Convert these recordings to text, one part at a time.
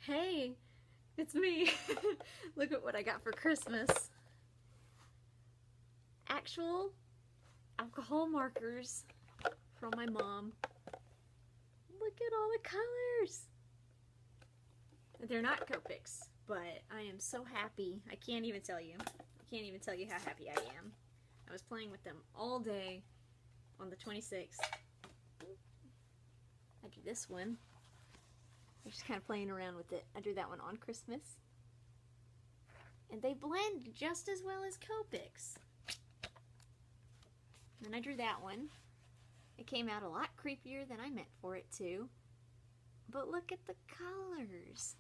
Hey, it's me. Look at what I got for Christmas. Actual alcohol markers from my mom. Look at all the colors. They're not Copics, but I am so happy. I can't even tell you. I can't even tell you how happy I am. I was playing with them all day on the 26th. I drew this one. I'm just kind of playing around with it. I drew that one on Christmas. And they blend just as well as Copics. Then I drew that one. It came out a lot creepier than I meant for it to. But look at the colors.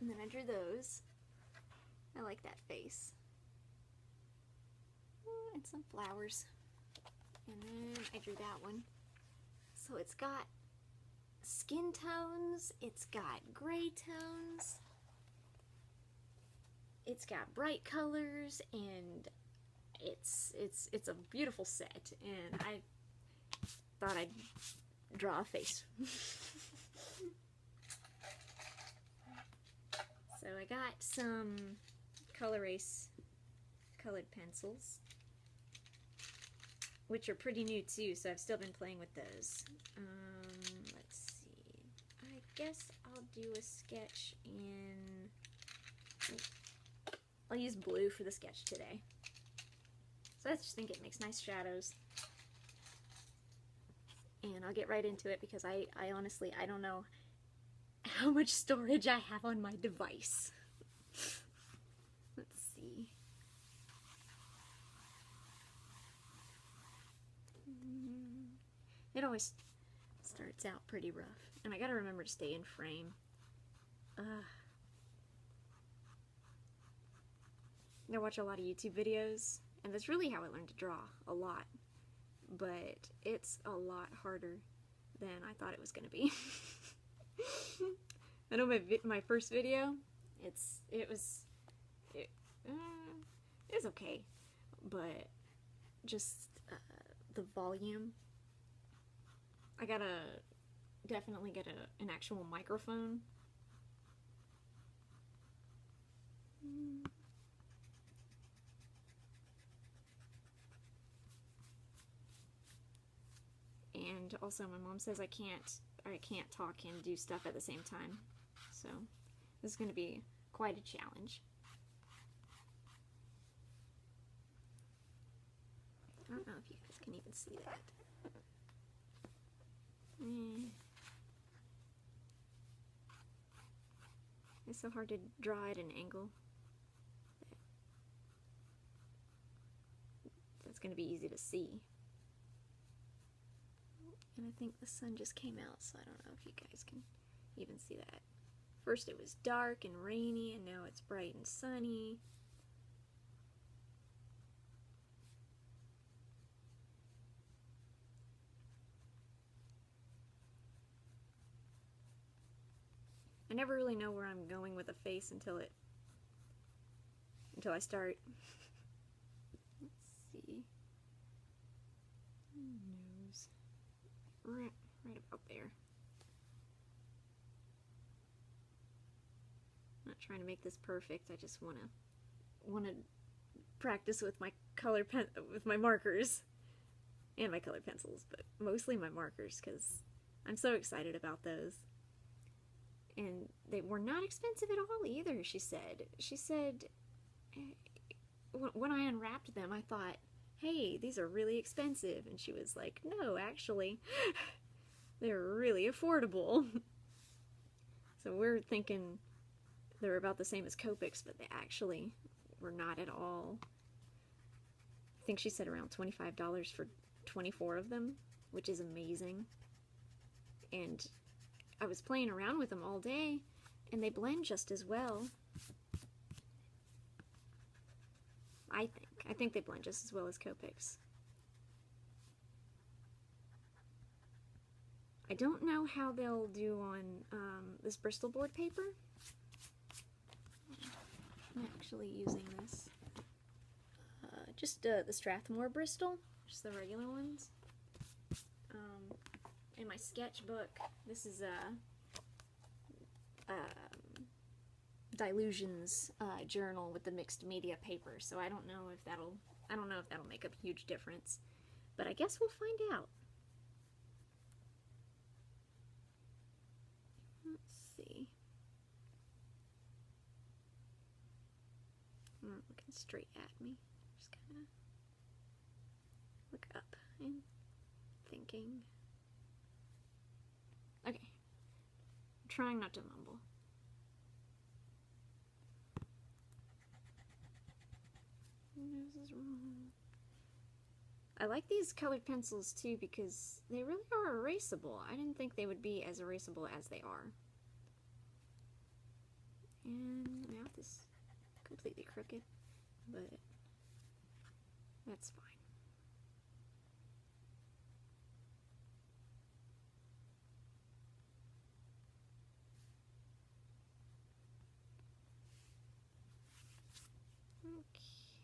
And then I drew those. I like that face. Oh, and some flowers. And then I drew that one. So it's got skin tones, it's got gray tones, it's got bright colors, and it's a beautiful set, and I thought I'd draw a face. So I got some Col-Erase colored pencils, which are pretty new too, so I've still been playing with those. Let's see. I guess I'll do a sketch in... I'll use blue for the sketch today. So I just think it makes nice shadows. And I'll get right into it because I honestly, I don't know how much storage I have on my device. Let's see. It always starts out pretty rough, and I gotta remember to stay in frame. I watch a lot of YouTube videos, and that's really how I learned to draw, a lot. But it's a lot harder than I thought it was gonna be. I know my first video, it was okay, but just the volume. I gotta definitely get an actual microphone. And also my mom says I can't talk and do stuff at the same time. So this is going to be quite a challenge. I don't know if you guys can even see that. It's so hard to draw at an angle. That's going to be easy to see. And I think the sun just came out, so I don't know if you guys can even see that. First it was dark and rainy, and now it's bright and sunny. I never really know where I'm going with a face until I start. Let's see. Nose. Right about there. I'm not trying to make this perfect. I just want to practice with my with my markers and my colored pencils, but mostly my markers because I'm so excited about those. And they were not expensive at all either, she said. She said, when I unwrapped them, I thought, hey, these are really expensive. And she was like, no, actually, they're really affordable. So we're thinking they're about the same as Copics, but they actually were not at all. I think she said around $25 for 24 of them, which is amazing. And I was playing around with them all day, and they blend just as well. I think they blend just as well as Copics. I don't know how they'll do on this Bristol board paper. I'm actually using this. Just the Strathmore Bristol, just the regular ones. In my sketchbook, this is Dylusions journal with the mixed media paper, so I don't know if that'll make a huge difference, but I guess we'll find out. Let's see. Looking straight at me. Just kind of look up and thinking. Okay. I'm trying not to mumble. Nose is wrong. I like these colored pencils too because they really are erasable. I didn't think they would be as erasable as they are. And my mouth is completely crooked, but that's fine.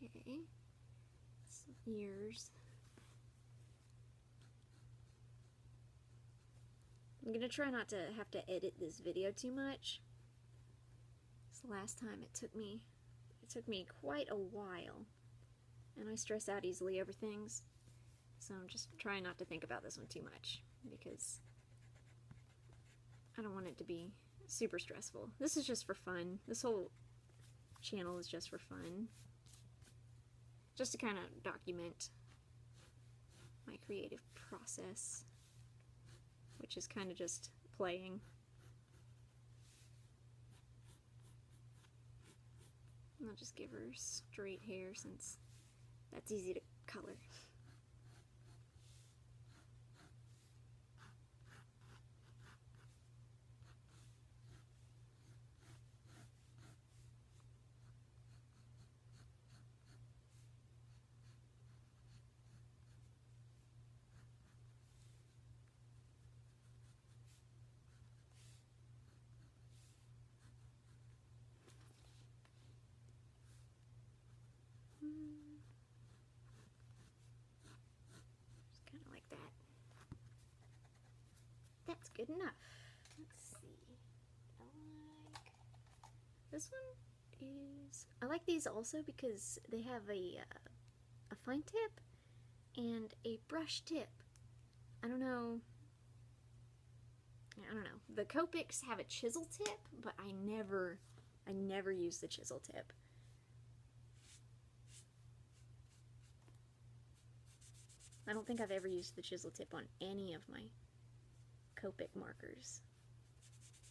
Okay, some ears. I'm gonna try not to have to edit this video too much. The last time it took me quite a while, and I stress out easily over things, so I'm just trying not to think about this one too much because I don't want it to be super stressful. This is just for fun. This whole channel is just for fun, just to kind of document my creative process, which is kind of just playing. I'll just give her straight hair since that's easy to color. Just kind of like that. That's good enough. Let's see. This one is... I like these also because they have a fine tip and a brush tip. I don't know. The Copics have a chisel tip, but I never use the chisel tip. I don't think I've ever used the chisel tip on any of my Copic markers,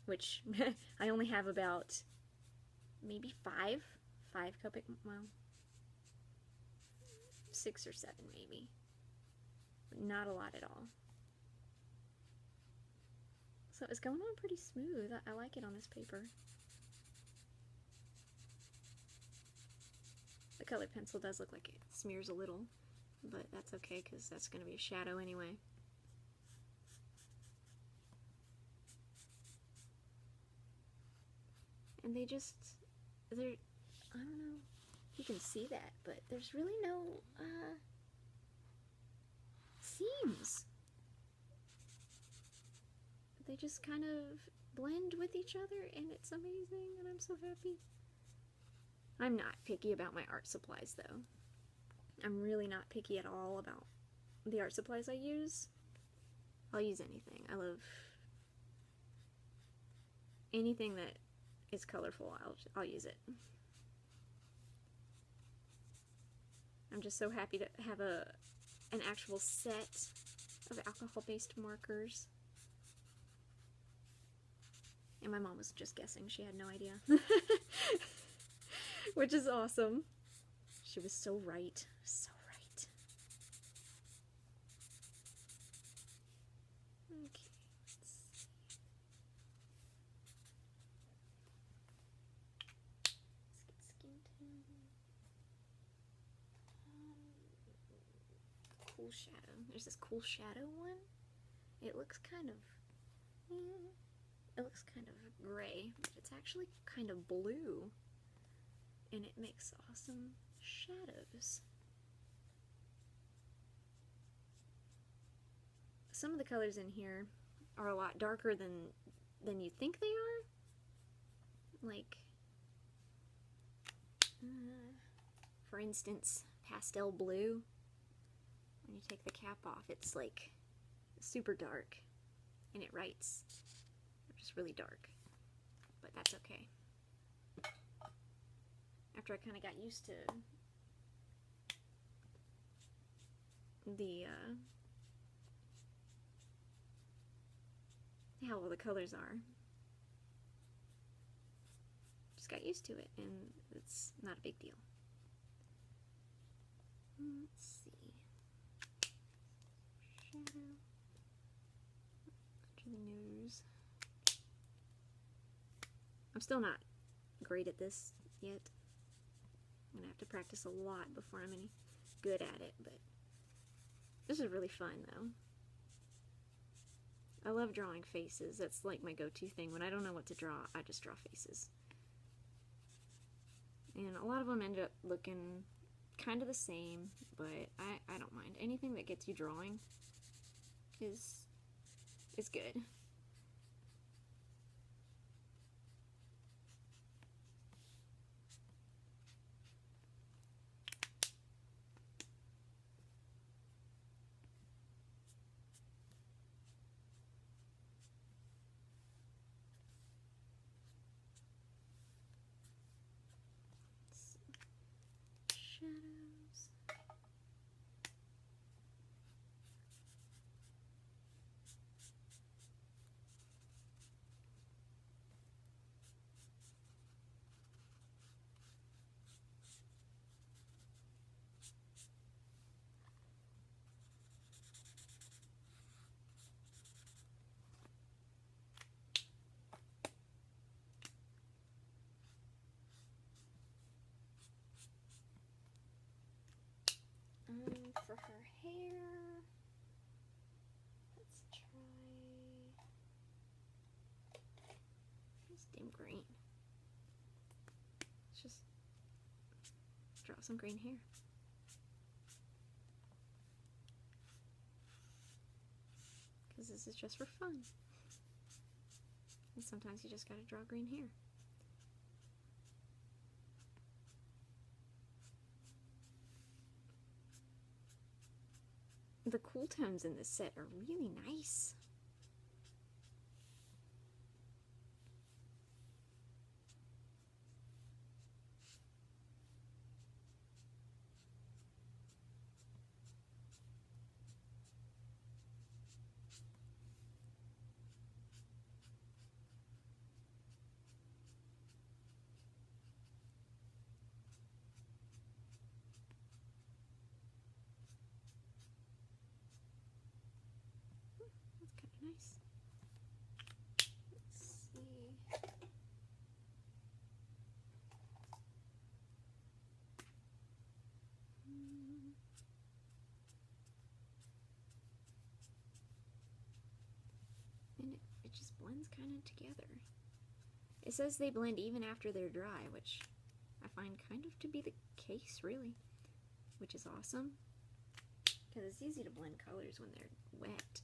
which I only have about maybe five Copic, well, 6 or 7 maybe, but not a lot at all. So it's going on pretty smooth. I like it on this paper. The colored pencil does look like it smears a little, but that's okay because that's going to be a shadow anyway. And they're, I don't know if you can see that, but there's really no seams. They just kind of blend with each other, and it's amazing, and I'm so happy. I'm not picky about my art supplies, though. I'm really not picky at all about the art supplies I use. I'll use anything. I love anything that is colorful. I'll use it. I'm just so happy to have an actual set of alcohol-based markers. And my mom was just guessing. She had no idea. Which is awesome. She was so right. So right. Okay, let's see. Let's get skin tone. Cool shadow. There's this cool shadow one. It looks kind of... it looks kind of gray, but it's actually kind of blue. And it makes awesome shadows. Some of the colors in here are a lot darker than you think they are. like, for instance, pastel blue. When you take the cap off, it's like super dark, and it writes just really dark, but that's okay. After I kind of got used to the how all the colors are, just got used to it, and it's not a big deal. Let's see. Shadow under the nose. I'm still not great at this yet. I'm gonna have to practice a lot before I'm any good at it, but this is really fun though. I love drawing faces. That's like my go-to thing. When I don't know what to draw, I just draw faces. And a lot of them end up looking kind of the same, but I don't mind. Anything that gets you drawing is good. Shadows. For her hair, let's try this dim green. Let's just draw some green hair. Because this is just for fun. And sometimes you just gotta draw green hair. The cool tones in this set are really nice. That's kind of nice. Let's see. And it just blends kind of together. It says they blend even after they're dry, which I find kind of to be the case, really, which is awesome. Because it's easy to blend colors when they're wet.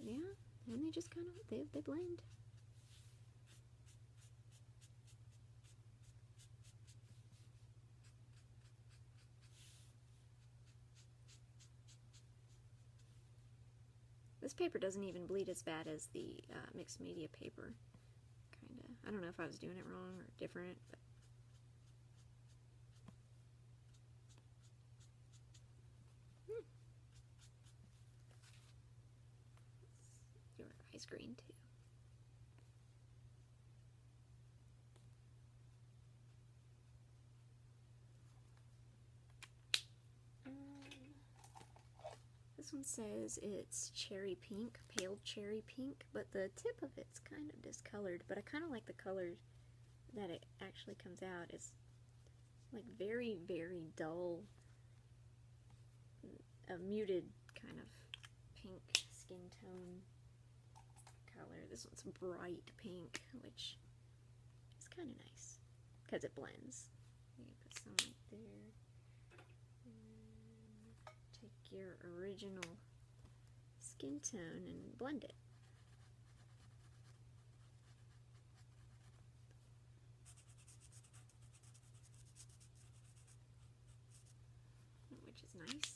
Yeah, and they just kind of, they blend. This paper doesn't even bleed as bad as the mixed media paper. Kinda. I don't know if I was doing it wrong or different, but your eyes green too. This one says it's cherry pink, pale cherry pink, but the tip of it's kind of discolored, but I kind of like the color that it actually comes out. It's like very, very dull, a muted kind of pink skin tone color. This one's bright pink, which is kind of nice because it blends. You can put some right there. And take your original skin tone and blend it. nice.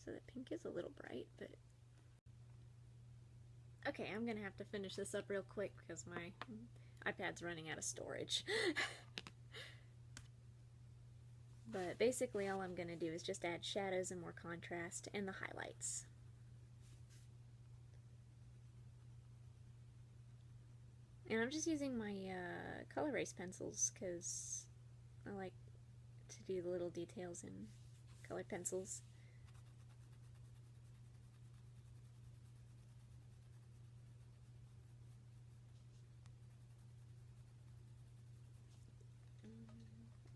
So the pink is a little bright, but... Okay, I'm gonna have to finish this up real quick because my iPad's running out of storage. But basically all I'm gonna do is just add shadows and more contrast and the highlights. And I'm just using my color erase pencils because I like to do the little details in colored pencils.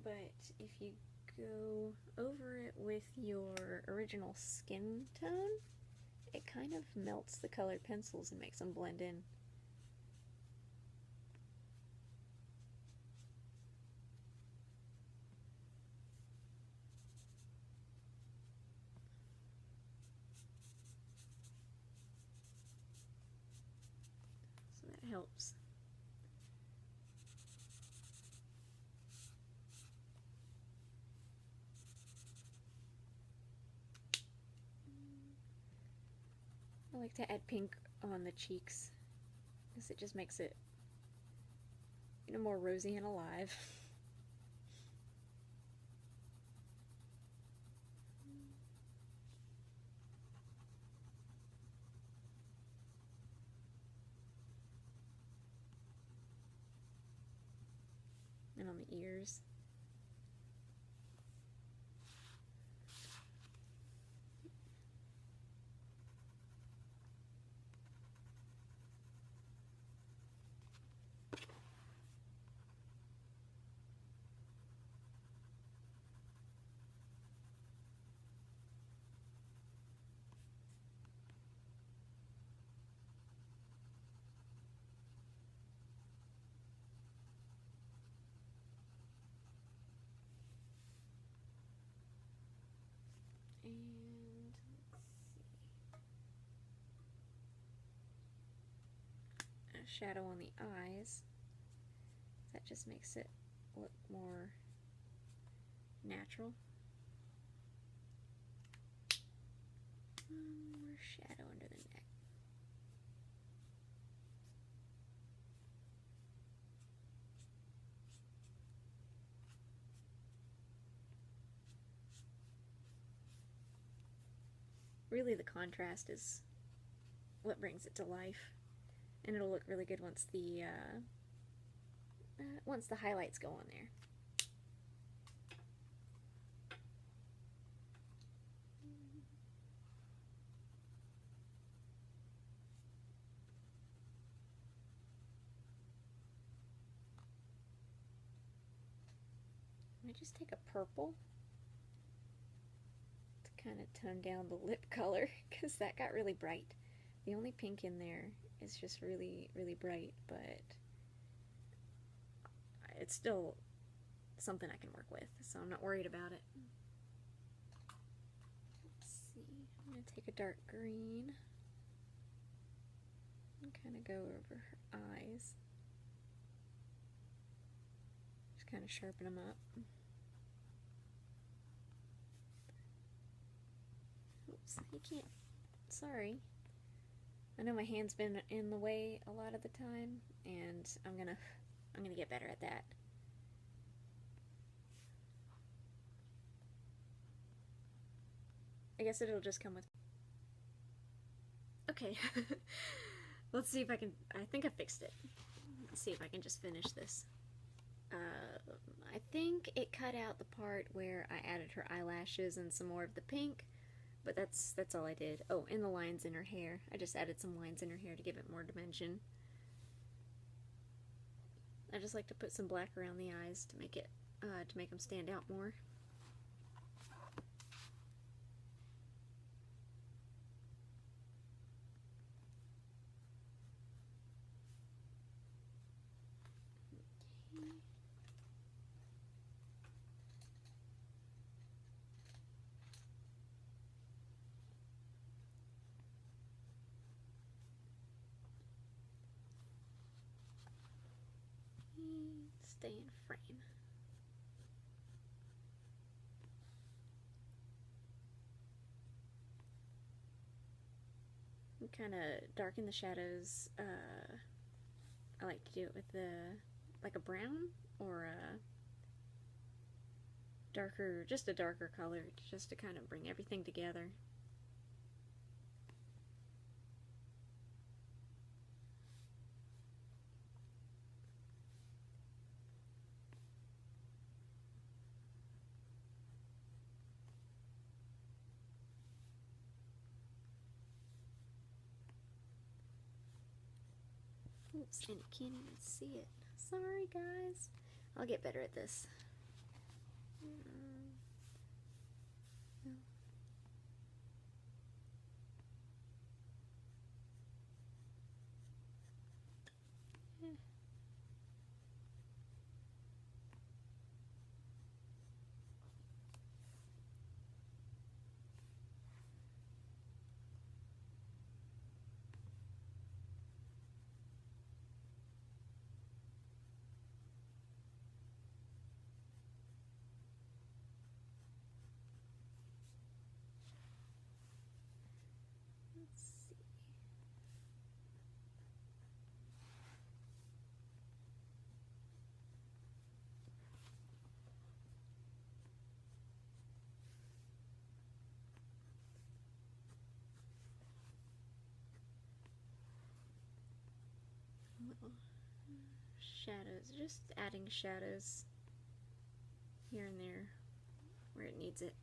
But if you go over it with your original skin tone, it kind of melts the colored pencils and makes them blend in. So that helps. I like to add pink on the cheeks because it just makes it, you know, more rosy and alive. And on the ears. And let's see. A shadow on the eyes. That just makes it look more natural. More shadow under the neck. Really, the contrast is what brings it to life, and it'll look really good once the highlights go on there. I just take a purple to kind of tone down the lip color because that got really bright. The only pink in there is just really, really bright, but it's still something I can work with, so I'm not worried about it. Let's see, I'm going to take a dark green and kind of go over her eyes. Just kind of sharpen them up. Oops, you can't, sorry. I know my hand's been in the way a lot of the time, and I'm gonna get better at that. I guess it'll just come with... Okay, let's see if I can... I think I fixed it. Let's see if I can just finish this. I think it cut out the part where I added her eyelashes and some more of the pink, but that's all I did. Oh, and the lines in her hair. I just added some lines in her hair to give it more dimension. I just like to put some black around the eyes to make it to make them stand out more. stay in frame. Kind of darken the shadows. I like to do it with like a brown or a darker, just a darker color, just to kind of bring everything together. Oops, and you can't even see it. Sorry, guys. I'll get better at this. Let's see. Little shadows, just adding shadows here and there where it needs it.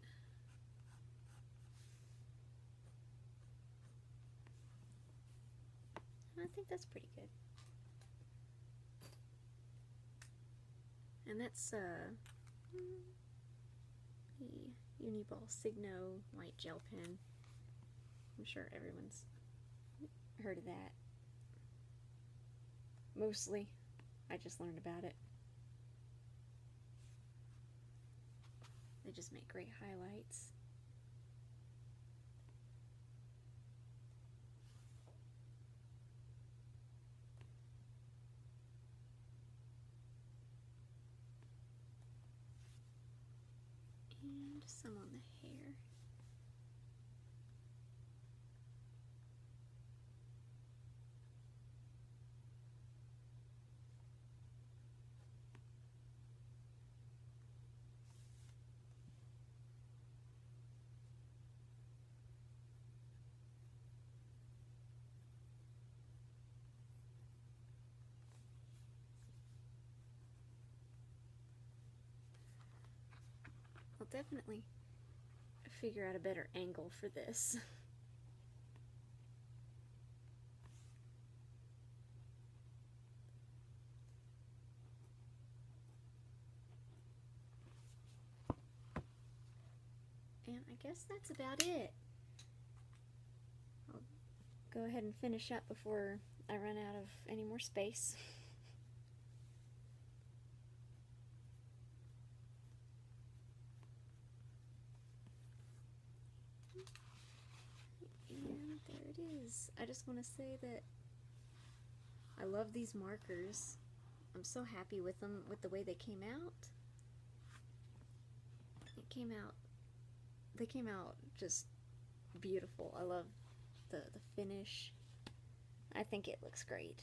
I think that's pretty good. And that's the Uniball Signo white gel pen. I'm sure everyone's heard of that. Mostly, I just learned about it. They just make great highlights. And some on the hair. I'll definitely figure out a better angle for this. And I guess that's about it. I'll go ahead and finish up before I run out of any more space. And there it is. I just want to say that I love these markers. I'm so happy with them, with the way they came out. They came out just beautiful. I love the finish. I think it looks great.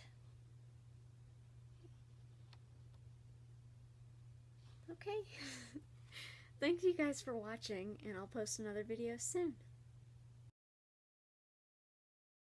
Okay. Thank you guys for watching, and I'll post another video soon.